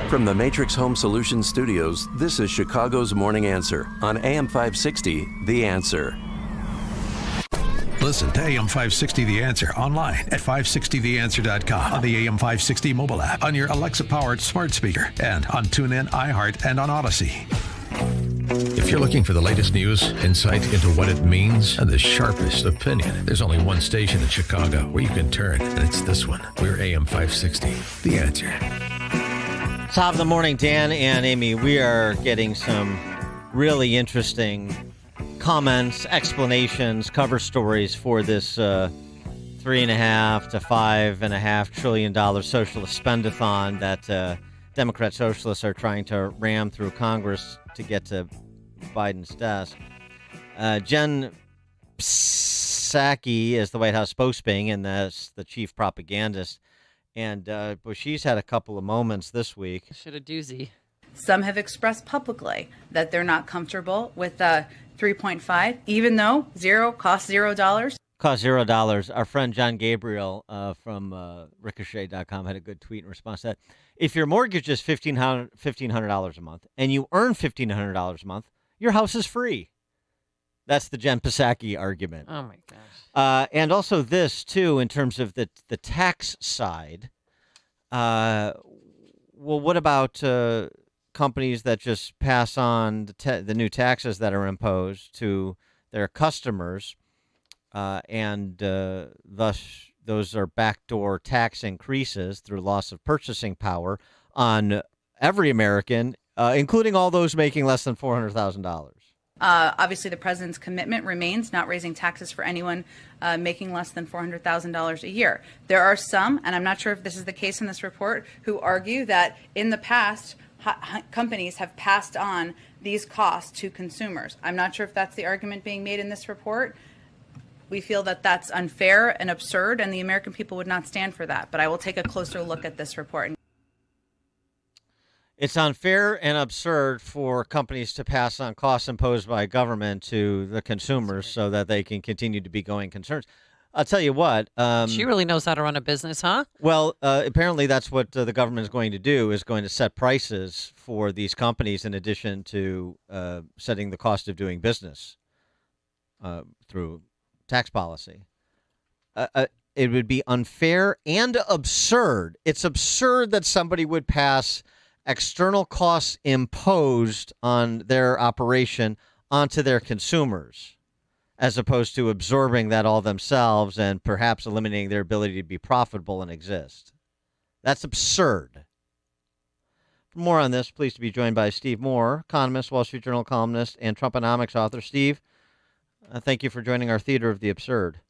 From the Matrix Home Solutions Studios, this is Chicago's Morning Answer on AM 560, The Answer. Listen to AM 560 The Answer online at 560theanswer.com, on the AM 560 mobile app, on your Alexa-powered smart speaker, and on TuneIn, iHeart, and on Odyssey. If you're looking for the latest news, insight into what it means, and the sharpest opinion, there's only one station in Chicago where you can turn, and it's this one. We're AM 560, The Answer. Top of the morning, Dan and Amy. We are getting some really interesting comments, explanations, cover stories for this $3.5 to $5.5 trillion socialist spendathon that Democrat socialists are trying to ram through Congress to get to Biden's desk. Jen Psaki is the White House spokesman and that's the chief propagandist. And but she's had a couple of moments this week. Should a doozy. Some have expressed publicly that they're not comfortable with 3.5, even though zero costs $0. Cost $0. Our friend John Gabriel from Ricochet.com had a good tweet in response to that. If your mortgage is $1,500 a month and you earn $1,500 a month, your house is free. That's the Jen Psaki argument. Oh, my gosh. And also this, too, in terms of the tax side. Well, what about companies that just pass on the new taxes that are imposed to their customers, and thus those are backdoor tax increases through loss of purchasing power on every American, including all those making less than $400,000? Obviously, the president's commitment remains not raising taxes for anyone making less than $400,000 a year. There are some, and I'm not sure if this is the case in this report, who argue that in the past, companies have passed on these costs to consumers. I'm not sure if that's the argument being made in this report. We feel that that's unfair and absurd, and the American people would not stand for that. But I will take a closer look at this report. It's unfair and absurd for companies to pass on costs imposed by government to the consumers so that they can continue to be going concerns. I'll tell you what. She really knows how to run a business, huh? Well, apparently that's what the government is going to do, is going to set prices for these companies in addition to setting the cost of doing business through tax policy. It would be unfair and absurd. It's absurd that somebody would pass external costs imposed on their operation onto their consumers, as opposed to absorbing that all themselves and perhaps eliminating their ability to be profitable and exist. That's absurd. For more on this, pleased to be joined by Steve Moore, economist, Wall Street Journal columnist, and Trumponomics author. Steve, thank you for joining our Theater of the Absurd.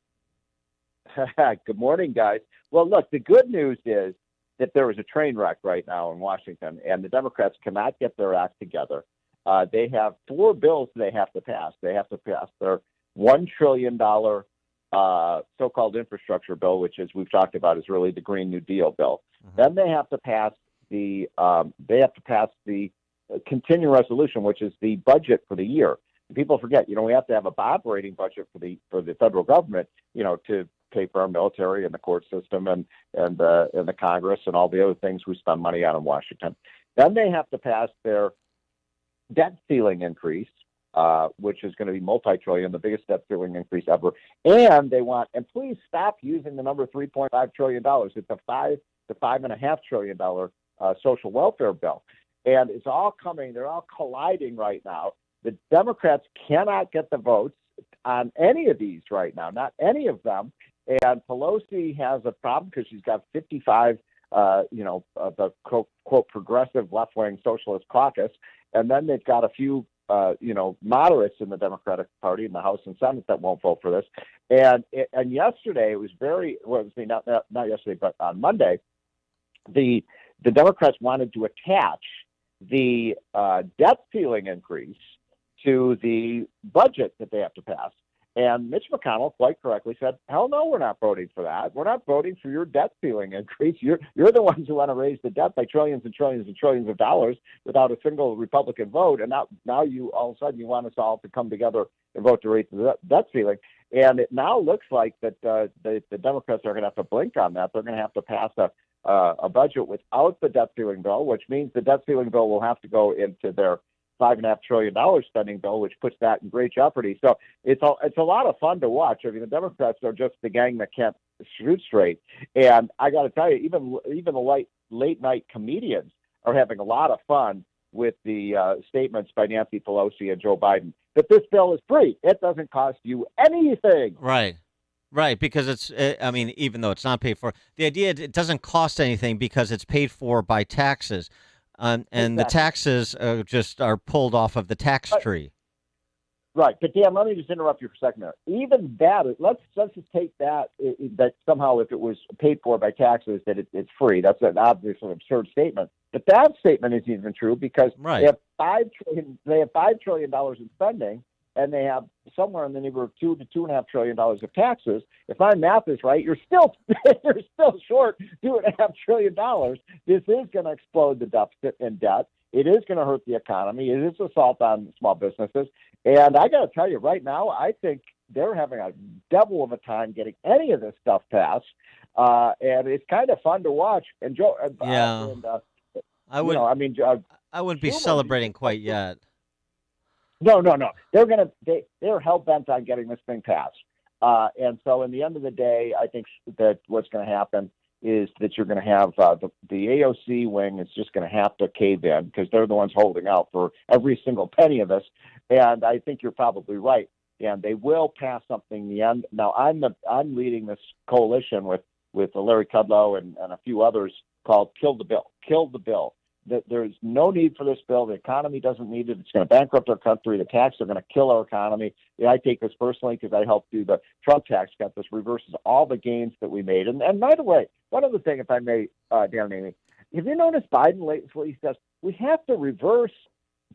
Good morning, guys. Well, look, the good news is that there is a train wreck right now in Washington, and the Democrats cannot get their act together. They have 4 bills they have to pass. They have to pass their $1 trillion so-called infrastructure bill, which, as we've talked about, is really the Green New Deal bill. Mm-hmm. Then they have to pass the continuing resolution, which is the budget for the year. People forget, we have to have an operating budget for the federal government, to pay for our military and the court system and the Congress and all the other things we spend money on in Washington. Then they have to pass their debt ceiling increase, which is going to be multi-trillion, the biggest debt ceiling increase ever. And and please stop using the number $3.5 trillion. It's a $5 to $5.5 trillion social welfare bill. And it's all coming. They're all colliding right now. The Democrats cannot get the votes on any of these right now, not any of them. And Pelosi has a problem because she's got 55, the quote progressive left-wing socialist caucus. And then they've got a few, moderates in the Democratic Party in the House and Senate that won't vote for this. And yesterday it was not yesterday, but on Monday, the Democrats wanted to attach the debt ceiling increase to the budget that they have to pass. And Mitch McConnell quite correctly said, hell no, we're not voting for that. We're not voting for your debt ceiling increase. You're the ones who want to raise the debt by trillions and trillions and trillions of dollars without a single Republican vote. And now you all of a sudden you want us all to come together and vote to raise the debt ceiling. And it now looks like that the Democrats are going to have to blink on that. They're going to have to pass a budget without the debt ceiling bill, which means the debt ceiling bill will have to go into their $5.5 trillion spending bill, which puts that in great jeopardy. So it's a lot of fun to watch. I mean, the Democrats are just the gang that can't shoot straight. And I got to tell you, even the late night comedians are having a lot of fun with the statements by Nancy Pelosi and Joe Biden that this bill is free. It doesn't cost you anything. Right, because I mean, even though it's not paid for, the idea it doesn't cost anything because it's paid for by taxes, and Exactly. the taxes just are pulled off of the tax tree. Right, but Dan, let me just interrupt you for a second there. Even that, let's just take that somehow if it was paid for by taxes that it's free. That's an obviously absurd statement. But that statement isn't even true because they have $5 trillion in spending, and they have somewhere in the neighborhood of $2 to $2.5 trillion of taxes. If my math is right, you're still short $2.5 trillion. This is going to explode the deficit and debt. It is going to hurt the economy. It is assault on small businesses. And I got to tell you, right now, I think they're having a devil of a time getting any of this stuff passed. And it's kind of fun to watch. And Joe, I wouldn't be celebrating quite yet. No. They're hell bent on getting this thing passed. And so, in the end of the day, I think that what's going to happen is that you're going to have the AOC wing is just going to have to cave in because they're the ones holding out for every single penny of this. And I think you're probably right. And they will pass something in the end. Now, I'm leading this coalition with Larry Kudlow and a few others called Kill the Bill. Kill the Bill. That there's no need for this bill. The economy doesn't need it. It's going to bankrupt our country. The taxes are going to kill our economy. Yeah, I take this personally because I helped do the Trump tax cut. This reverses all the gains that we made. And by the way, one other thing, if I may, Dan and Amy, have you noticed Biden lately what he says? We have to reverse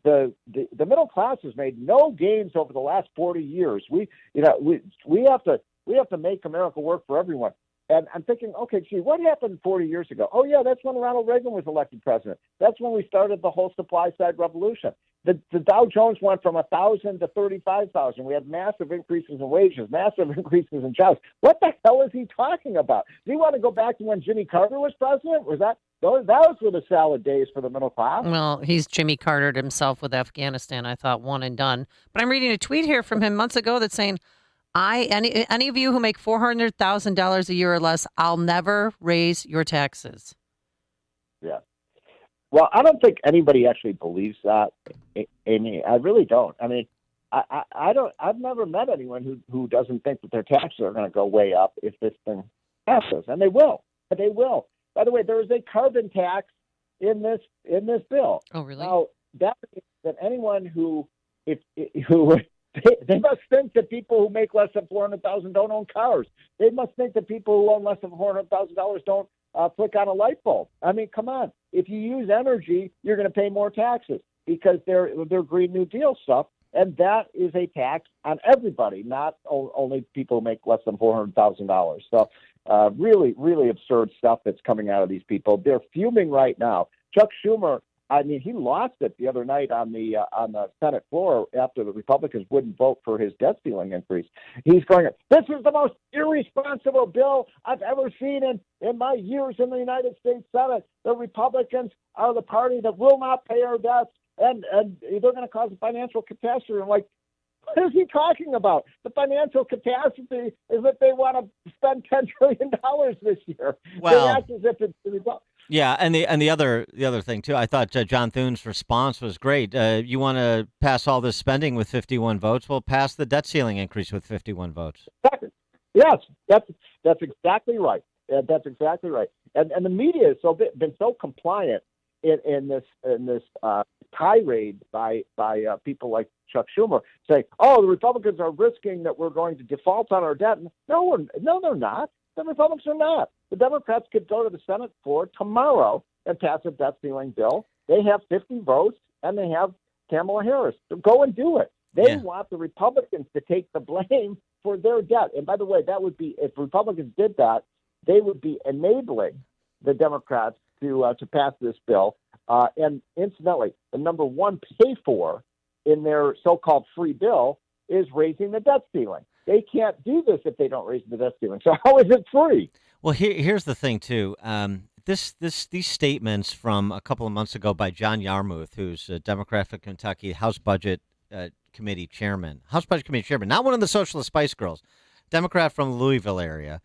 the middle class has made no gains over the last 40 years. We have to make America work for everyone. And I'm thinking, okay, gee, what happened 40 years ago? Oh, yeah, that's when Ronald Reagan was elected president. That's when we started the whole supply side revolution. The Dow Jones went from 1,000 to 35,000. We had massive increases in wages, massive increases in jobs. What the hell is he talking about? Do you want to go back to when Jimmy Carter was president? Those were the salad days for the middle class? Well, he's Jimmy Cartered himself with Afghanistan. I thought one and done. But I'm reading a tweet here from him months ago that's saying, any of you who make $400,000 a year or less, I'll never raise your taxes. Yeah. Well, I don't think anybody actually believes that, Amy. I really don't. I mean, I don't. I've never met anyone who doesn't think that their taxes are going to go way up if this thing passes, and they will. They will. By the way, there is a carbon tax in this bill. Oh, really? Now that means that anyone who they must think that people who make less than $400,000 don't own cars. They must think that people who own less than $400,000 don't flick on a light bulb. I mean, come on. If you use energy, you're going to pay more taxes because they're Green New Deal stuff, and that is a tax on everybody, not only people who make less than $400,000. So really, really absurd stuff that's coming out of these people. They're fuming right now. Chuck Schumer, I mean, he lost it the other night on the Senate floor after the Republicans wouldn't vote for his debt ceiling increase. He's going, this is the most irresponsible bill I've ever seen in my years in the United States Senate. The Republicans are the party that will not pay our debts, and they're going to cause a financial catastrophe. I'm like, what is he talking about? The financial catastrophe is that they want to spend $10 trillion this year. Well, they act as if it's the Republicans. Yeah, and the other thing too, I thought John Thune's response was great. You want to pass all this spending with 51 votes? Well, pass the debt ceiling increase with 51 votes. Yes, that's exactly right. That's exactly right. And the media has been so compliant in this tirade by people like Chuck Schumer, saying, "Oh, the Republicans are risking that we're going to default on our debt." No, they're not. The Republicans are not. The Democrats could go to the Senate floor tomorrow and pass a debt ceiling bill. They have 50 votes, and they have Kamala Harris. So go and do it. They want the Republicans to take the blame for their debt. And by the way, that would be, if Republicans did that, they would be enabling the Democrats to pass this bill. And incidentally, the number one pay for in their so-called free bill is raising the debt ceiling. They can't do this if they don't raise the debt ceiling. So how is it free? Well, here's the thing, too. these statements from a couple of months ago by John Yarmouth, who's a Democrat from Kentucky, House Budget Committee chairman, not one of the Socialist Spice Girls, Democrat from the Louisville area.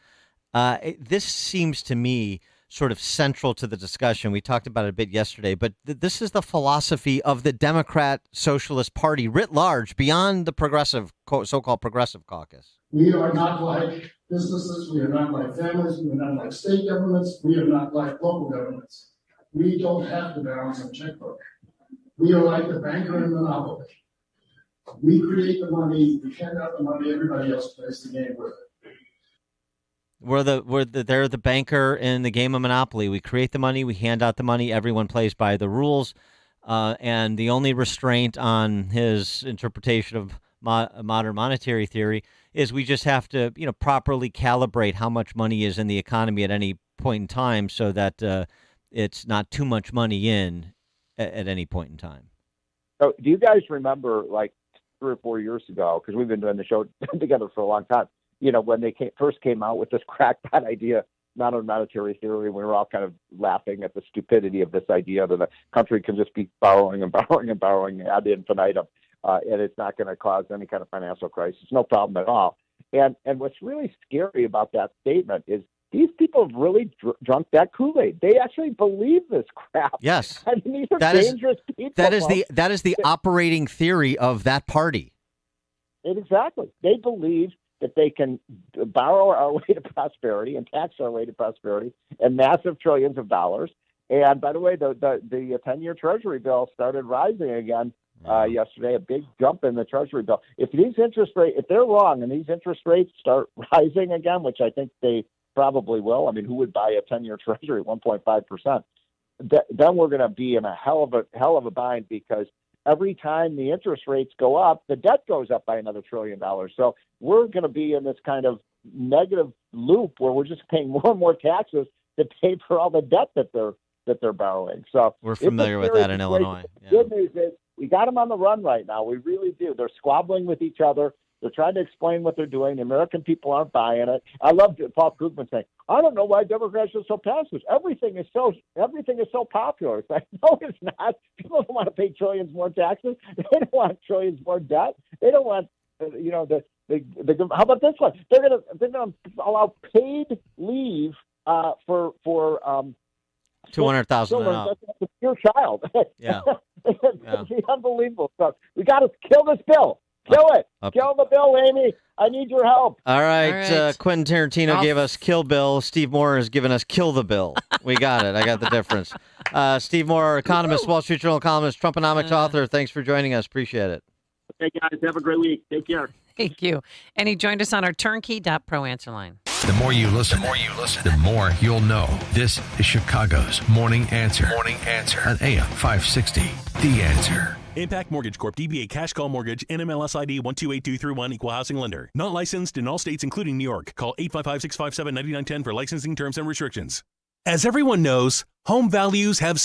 This seems to me sort of central to the discussion. We talked about it a bit yesterday, but this is the philosophy of the Democrat Socialist Party writ large, beyond the progressive, so-called progressive caucus. We are not like businesses. We are not like families. We are not like state governments. We are not like local governments. We don't have to balance our checkbook. We are like the banker in Monopoly. We create the money. We hand out the money. Everybody else plays the game with it. They're the banker in the game of Monopoly. We create the money, we hand out the money, everyone plays by the rules, and the only restraint on his interpretation of modern monetary theory is we just have to, properly calibrate how much money is in the economy at any point in time, so that it's not too much money in at any point in time. So, do you guys remember, like 3 or 4 years ago, because we've been doing the show together for a long time, when they first came out with this crackpot idea, modern monetary theory, we were all kind of laughing at the stupidity of this idea that the country can just be borrowing and borrowing and borrowing ad infinitum, and it's not going to cause any kind of financial crisis. No problem at all. And what's really scary about that statement is these people have really drunk that Kool-Aid. They actually believe this crap. Yes. I mean, these are dangerous people. That is the operating theory of that party. Exactly. They believe that they can borrow our way to prosperity and tax our way to prosperity and massive trillions of dollars. And by the way, the 10-year Treasury bill started rising again yesterday, a big jump in the Treasury bill. If they're wrong and these interest rates start rising again, which I think they probably will, I mean, who would buy a 10-year Treasury at 1.5%? Then we're going to be in a hell of a bind, because every time the interest rates go up, the debt goes up by another $1 trillion. So we're going to be in this kind of negative loop where we're just paying more and more taxes to pay for all the debt that they're borrowing. So we're familiar with that in Illinois. Yeah. Good news is we got them on the run right now. We really do. They're squabbling with each other. They're trying to explain what they're doing. The American people aren't buying it. I love Paul Krugman saying, "I don't know why Democrats are so passive. Everything is so popular." It's like, no, it's not. People don't want to pay trillions more taxes. They don't want trillions more debt. They don't want, the how about this one? They're gonna allow paid leave for 200,000 and up. Your child. Yeah. It's unbelievable stuff. We got to kill this bill. Kill it. Kill the bill, Amy. I need your help. All right. Quentin Tarantino gave us Kill Bill. Steve Moore has given us Kill the Bill. We got it. I got the difference. Steve Moore, economist, Wall Street Journal columnist, Trumponomics author. Thanks for joining us. Appreciate it. Okay, guys. Have a great week. Take care. Thank you. And he joined us on our turnkey.pro answer line. The more you listen, the more you'll know. This is Chicago's Morning Answer. Morning Answer on AM 560. The Answer. Impact Mortgage Corp. DBA Cash Call Mortgage. NMLS ID 128231. Equal housing lender. Not licensed in all states including New York. Call 855-657-9910 for licensing terms and restrictions. As everyone knows, home values have